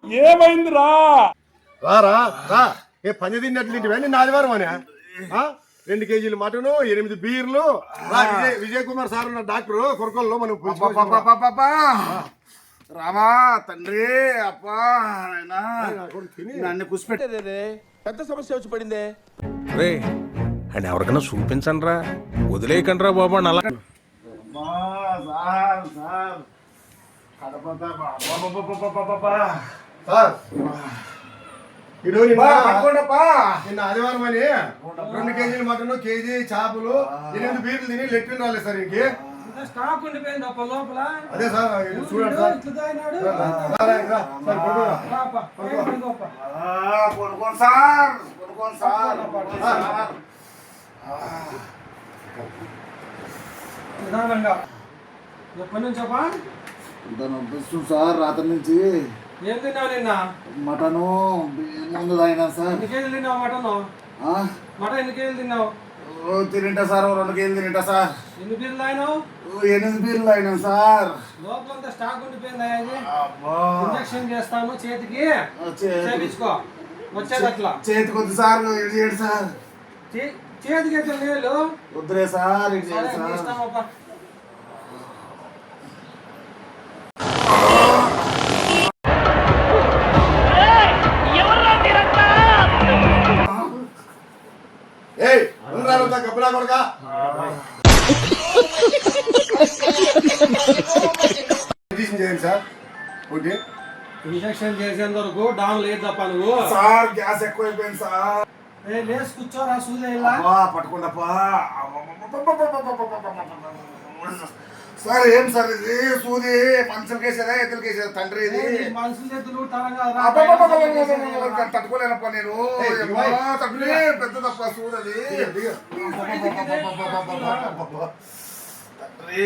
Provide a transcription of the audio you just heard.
ఏమైందిరా? రారా రా. ఏ పని తిన్నట్లు ఇంటివే నిన్న ఆదివారం అని 2 కేజీలు మటను 8 బీర్లు. విజయ్ కుమార్ సార్ ఉన్న డాక్టర్ కొరకొల్లో మనం రామా తండ్రి అప్పా నన్ను కుసిపెట్టేదే పెద్ద సమస్య వచ్చి పడిందే. రే అండ్ ఎవరికైనా చూపించండి రా, వదిలేయకండి రా బాబా. అలా సార్ నిన్న ఆదివారం అని 2 కేజీలు మటను, కేజీ చేపలు, 8 బీర్లు తిని లెట్రిన్ రాలేదు సార్ ఇంకే. స్టాక్ ఉండిపోయింది లోపల. అదే సార్ చూడండి సార్. కొనుక్కోండి సార్. నిదానంగా ఎప్పటి నుంచోపా నొప్పిస్తుంది సార్. రాత్రి నుంచి ఏం తిన్నావు నిన్న? మటను ముందు తాగినా సార్. ఎన్ని కేజీలు తిన్నావు మటను? మటన్ ఎన్ని కేజీలు తిన్నావు? తింటా సార్, 2 కేజీలు తింటా సార్. ఎన్ని బీర్లు తాగినావు? 8 బీర్లు తాగినా సార్. లోపలంతా స్టాక్ ఉండిపోయింది. ఇంజక్షన్ చేస్తాను చేతికి చేపించుకో వచ్చేది అట్లా. చేతికి వద్దు సార్, ఇటు సార్. చేతికి అయితే నీళ్ళు వద్దులే సార్, ఇటు సార్. ఇస్తామప్పా. కప్పులా కొడక చేయండి సార్. ఓకే ఇంజక్షన్ చేసేంత వరకు డామ్ లేదు తప్ప నువ్వు. సార్ గ్యాస్ ఎక్కువైపోయింది సార్. లేచి కూర్చోరా సూదే పట్టుకుంటప్పా సార్. ఏం సార్ ఇది సూది? మనుషులకి వేసేదా ఎద్దులకి వేసేదా తండ్రి? ఇది మనుషుల చేతులు తట్టుకోలేనప్ప నేను. తండ్రి పెద్ద తప్ప సూది అది. తండ్రి